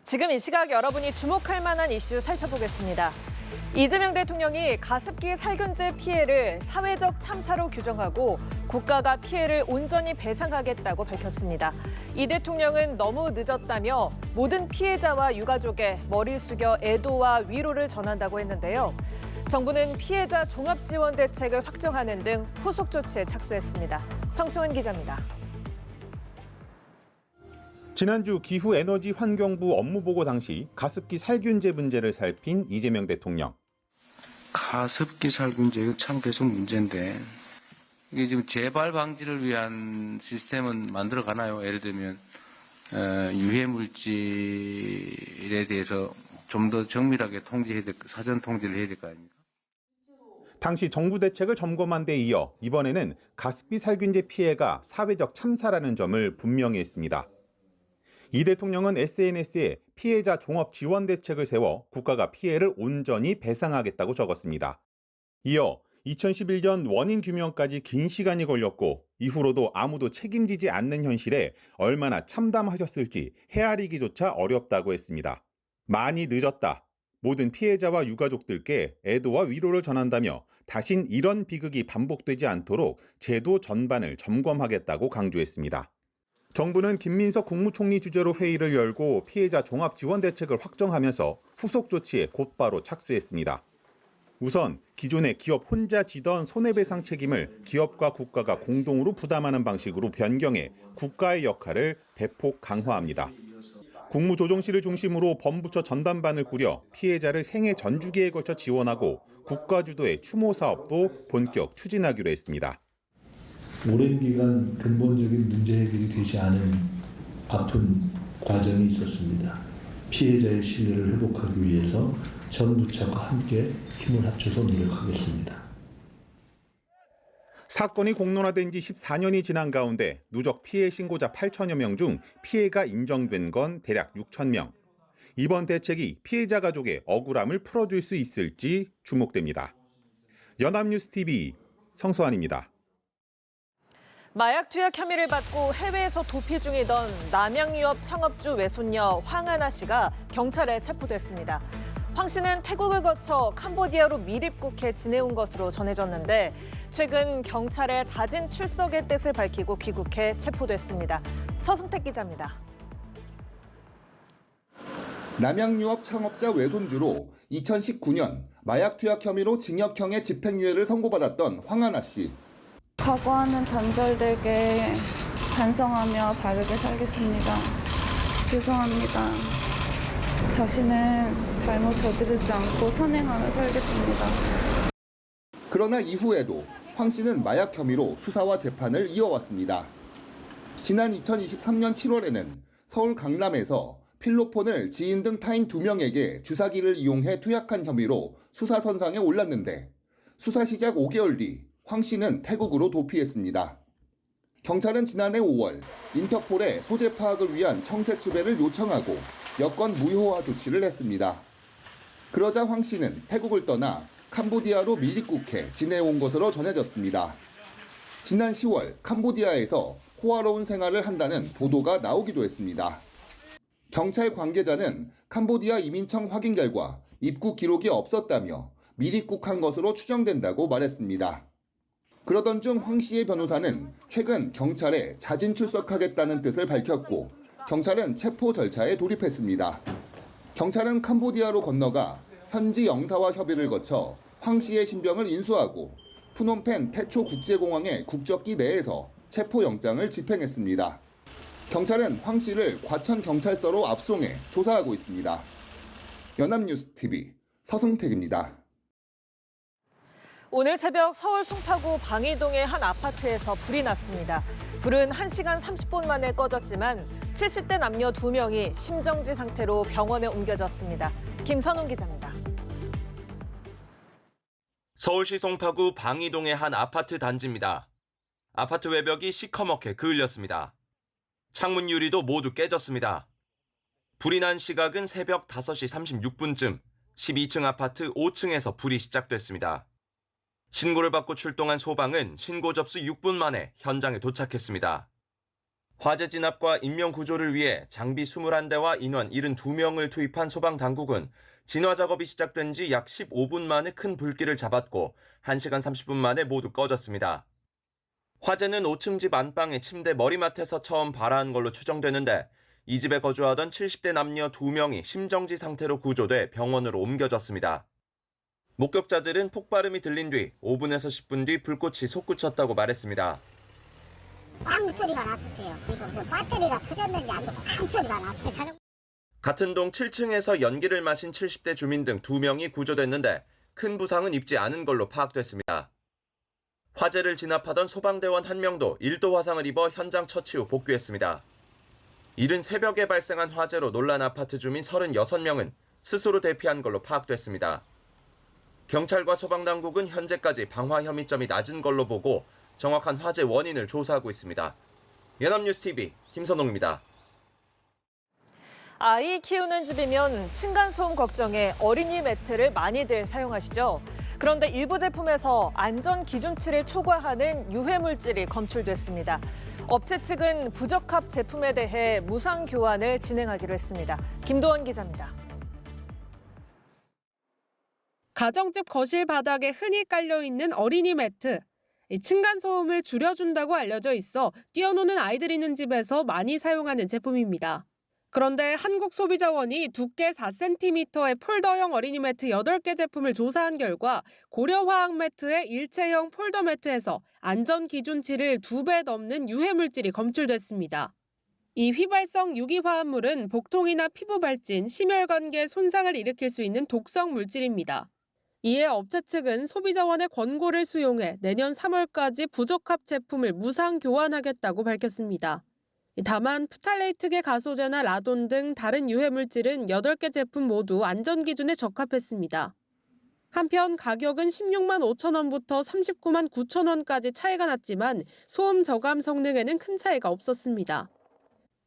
지금 이 시각 여러분이 주목할 만한 이슈 살펴보겠습니다. 이재명 대통령이 가습기 살균제 피해를 사회적 참사로 규정하고 국가가 피해를 온전히 배상하겠다고 밝혔습니다. 이 대통령은 너무 늦었다며 모든 피해자와 유가족에 머리 숙여 애도와 위로를 전한다고 했는데요. 정부는 피해자 종합지원 대책을 확정하는 등 후속 조치에 착수했습니다. 성승환 기자입니다. 지난주 기후에너지환경부 업무보고 당시 가습기 살균제 문제를 살핀 이재명 대통령. 가습기 살균제 이거 참 계속 문제인데 이게 지금 재발 방지를 위한 시스템은 만들어 가나요? 예를 들면 유해 물질에 대해서 좀 더 정밀하게 사전 통제를 해야 될 거 아닙니까? 당시 정부 대책을 점검한 데 이어 이번에는 가습기 살균제 피해가 사회적 참사라는 점을 분명히 했습니다. 이 대통령은 SNS에 피해자 종합 지원 대책을 세워 국가가 피해를 온전히 배상하겠다고 적었습니다. 이어 2011년 원인 규명까지 긴 시간이 걸렸고 이후로도 아무도 책임지지 않는 현실에 얼마나 참담하셨을지 헤아리기조차 어렵다고 했습니다. 많이 늦었다. 모든 피해자와 유가족들께 애도와 위로를 전한다며 다신 이런 비극이 반복되지 않도록 제도 전반을 점검하겠다고 강조했습니다. 정부는 김민석 국무총리 주재로 회의를 열고 피해자 종합지원대책을 확정하면서 후속 조치에 곧바로 착수했습니다. 우선 기존의 기업 혼자 지던 손해배상 책임을 기업과 국가가 공동으로 부담하는 방식으로 변경해 국가의 역할을 대폭 강화합니다. 국무조정실을 중심으로 범부처 전담반을 꾸려 피해자를 생애 전주기에 걸쳐 지원하고 국가 주도의 추모 사업도 본격 추진하기로 했습니다. 오랜 기간 근본적인 문제 해결이 되지 않은 아픈 과정이 있었습니다. 피해자의 신뢰를 회복하기 위해서 전 부처가 함께 힘을 합쳐서 노력하겠습니다. 사건이 공론화된 지 14년이 지난 가운데 누적 피해 신고자 8천여 명 중 피해가 인정된 건 대략 6천 명. 이번 대책이 피해자 가족의 억울함을 풀어줄 수 있을지 주목됩니다. 연합뉴스TV 성서환입니다. 마약 투약 혐의를 받고 해외에서 도피 중이던 남양유업 창업주 외손녀 황하나 씨가 경찰에 체포됐습니다. 황 씨는 태국을 거쳐 캄보디아로 미립국해 지내온 것으로 전해졌는데 최근 경찰에 자진 출석의 뜻을 밝히고 귀국해 체포됐습니다. 서승택 기자입니다. 남양유업 창업자 외손주로 2019년 마약 투약 혐의로 징역형의 집행유예를 선고받았던 황하나 씨. 각오하는 단절되게 반성하며 바르게 살겠습니다. 죄송합니다. 다시는 잘못 저지르지 않고 선행하며 살겠습니다. 그러나 이후에도 황 씨는 마약 혐의로 수사와 재판을 이어왔습니다. 지난 2023년 7월에는 서울 강남에서 필로폰을 지인 등 타인 2명에게 주사기를 이용해 투약한 혐의로 수사선상에 올랐는데 수사 시작 5개월 뒤 황 씨는 태국으로 도피했습니다. 경찰은 지난해 5월 인터폴에 소재 파악을 위한 청색 수배를 요청하고 여권 무효화 조치를 했습니다. 그러자 황 씨는 태국을 떠나 캄보디아로 미립국해 지내온 것으로 전해졌습니다. 지난 10월 캄보디아에서 호화로운 생활을 한다는 보도가 나오기도 했습니다. 경찰 관계자는 캄보디아 이민청 확인 결과 입국 기록이 없었다며 미립국한 것으로 추정된다고 말했습니다. 그러던 중 황 씨의 변호사는 최근 경찰에 자진 출석하겠다는 뜻을 밝혔고 경찰은 체포 절차에 돌입했습니다. 경찰은 캄보디아로 건너가 현지 영사와 협의를 거쳐 황 씨의 신병을 인수하고 푸놈펜 태초 국제공항의 국적기 내에서 체포영장을 집행했습니다. 경찰은 황 씨를 과천경찰서로 압송해 조사하고 있습니다. 연합뉴스TV 서승택입니다. 오늘 새벽 서울 송파구 방이동의 한 아파트에서 불이 났습니다. 불은 1시간 30분 만에 꺼졌지만 70대 남녀 2명이 심정지 상태로 병원에 옮겨졌습니다. 김선웅 기자입니다. 서울시 송파구 방이동의 한 아파트 단지입니다. 아파트 외벽이 시커멓게 그을렸습니다. 창문 유리도 모두 깨졌습니다. 불이 난 시각은 새벽 5시 36분쯤 12층 아파트 5층에서 불이 시작됐습니다. 신고를 받고 출동한 소방은 신고 접수 6분 만에 현장에 도착했습니다. 화재 진압과 인명 구조를 위해 장비 21대와 인원 72명을 투입한 소방당국은 진화 작업이 시작된 지 약 15분 만에 큰 불길을 잡았고 1시간 30분 만에 모두 꺼졌습니다. 화재는 5층 집 안방의 침대 머리맡에서 처음 발화한 걸로 추정되는데 이 집에 거주하던 70대 남녀 2명이 심정지 상태로 구조돼 병원으로 옮겨졌습니다. 목격자들은 폭발음이 들린 뒤 5분에서 10분 뒤 불꽃이 솟구쳤다고 말했습니다. 빵 소리가 났었어요. 그래서 무슨 배터리가 터졌는지 아니면 빵 소리가 났어요. 같은 동 7층에서 연기를 마신 70대 주민 등 2명이 구조됐는데 큰 부상은 입지 않은 걸로 파악됐습니다. 화재를 진압하던 소방대원 1명도 1도 화상을 입어 현장 처치 후 복귀했습니다. 이른 새벽에 발생한 화재로 놀란 아파트 주민 36명은 스스로 대피한 걸로 파악됐습니다. 경찰과 소방당국은 현재까지 방화 혐의점이 낮은 걸로 보고 정확한 화재 원인을 조사하고 있습니다. 연합뉴스TV 김선홍입니다. 아이 키우는 집이면 층간소음 걱정에 어린이 매트를 많이들 사용하시죠. 그런데 일부 제품에서 안전 기준치를 초과하는 유해 물질이 검출됐습니다. 업체 측은 부적합 제품에 대해 무상 교환을 진행하기로 했습니다. 김도원 기자입니다. 가정집 거실 바닥에 흔히 깔려있는 어린이 매트. 층간소음을 줄여준다고 알려져 있어 뛰어노는 아이들 있는 집에서 많이 사용하는 제품입니다. 그런데 한국소비자원이 두께 4cm의 폴더형 어린이 매트 8개 제품을 조사한 결과 고려화학 매트의 일체형 폴더 매트에서 안전 기준치를 2배 넘는 유해 물질이 검출됐습니다. 이 휘발성 유기화합물은 복통이나 피부 발진, 심혈관계 손상을 일으킬 수 있는 독성 물질입니다. 이에 업체 측은 소비자원의 권고를 수용해 내년 3월까지 부적합 제품을 무상 교환하겠다고 밝혔습니다. 다만 프탈레이트계 가소제나 라돈 등 다른 유해 물질은 8개 제품 모두 안전 기준에 적합했습니다. 한편 가격은 16만 5천 원부터 39만 9천 원까지 차이가 났지만 소음 저감 성능에는 큰 차이가 없었습니다.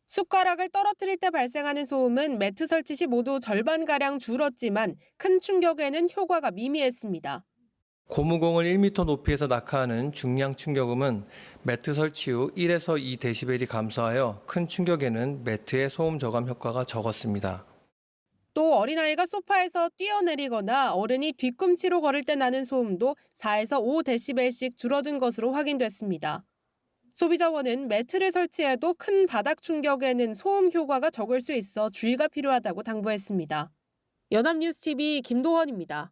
숟가락을 떨어뜨릴 때 발생하는 소음은 매트 설치 시 모두 절반가량 줄었지만 큰 충격에는 효과가 미미했습니다. 고무공을 1m 높이에서 낙하하는 중량 충격음은 매트 설치 후 1에서 2dB이 감소하여 큰 충격에는 매트의 소음 저감 효과가 적었습니다. 또 어린아이가 소파에서 뛰어내리거나 어른이 뒤꿈치로 걸을 때 나는 소음도 4에서 5dB씩 줄어든 것으로 확인됐습니다. 소비자원은 매트를 설치해도 큰 바닥 충격에는 소음 효과가 적을 수 있어 주의가 필요하다고 당부했습니다. 연합뉴스TV 김도원입니다.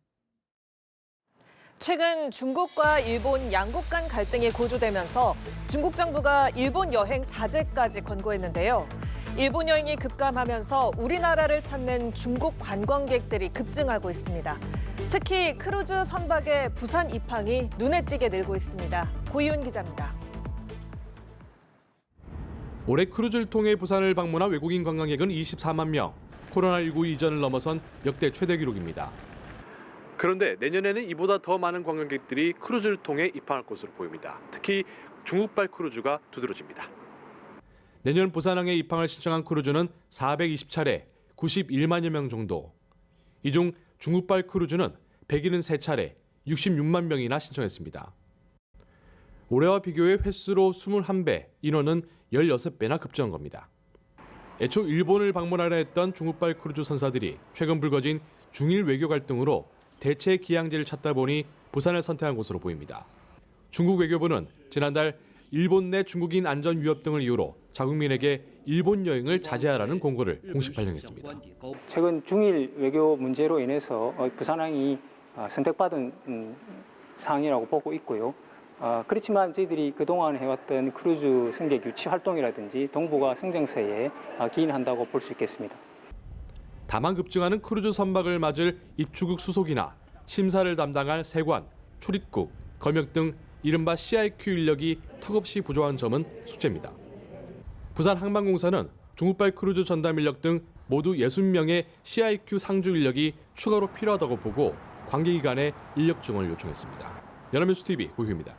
최근 중국과 일본 양국 간 갈등이 고조되면서 중국 정부가 일본 여행 자제까지 권고했는데요. 일본 여행이 급감하면서 우리나라를 찾는 중국 관광객들이 급증하고 있습니다. 특히 크루즈 선박의 부산 입항이 눈에 띄게 늘고 있습니다. 고이훈 기자입니다. 올해 크루즈를 통해 부산을 방문한 외국인 관광객은 24만 명. 코로나19 이전을 넘어선 역대 최대 기록입니다. 그런데 내년에는 이보다 더 많은 관광객들이 크루즈를 통해 입항할 것으로 보입니다. 특히 중국발 크루즈가 두드러집니다. 내년 부산항에 입항을 신청한 크루즈는 420차례, 91만여 명 정도. 이 중 중국발 크루즈는 173차례, 66만 명이나 신청했습니다. 올해와 비교해 횟수로 21배, 인원은 16배나 급증한 겁니다. 애초 일본을 방문하려 했던 중국발 크루즈 선사들이 최근 불거진 중일 외교 갈등으로 대체 기항지를 찾다 보니 부산을 선택한 것으로 보입니다. 중국 외교부는 지난달 일본 내 중국인 안전 위협 등을 이유로 자국민에게 일본 여행을 자제하라는 공고를 공식 발령했습니다. 최근 중일 외교 문제로 인해서 부산항이 선택받은 사항이라고 보고 있고요. 그렇지만 저희들이 그동안 해왔던 크루즈 승객 유치 활동이라든지 동북아 성장세에 기인한다고 볼 수 있겠습니다. 다만 급증하는 크루즈 선박을 맞을 입주국 수속이나 심사를 담당할 세관, 출입국, 검역 등 이른바 CIQ 인력이 턱없이 부족한 점은 숙제입니다. 부산항만공사는 중국발 크루즈 전담 인력 등 모두 60명의 CIQ 상주 인력이 추가로 필요하다고 보고 관계기관에 인력 증원을 요청했습니다. 연합뉴스TV 고휴입니다.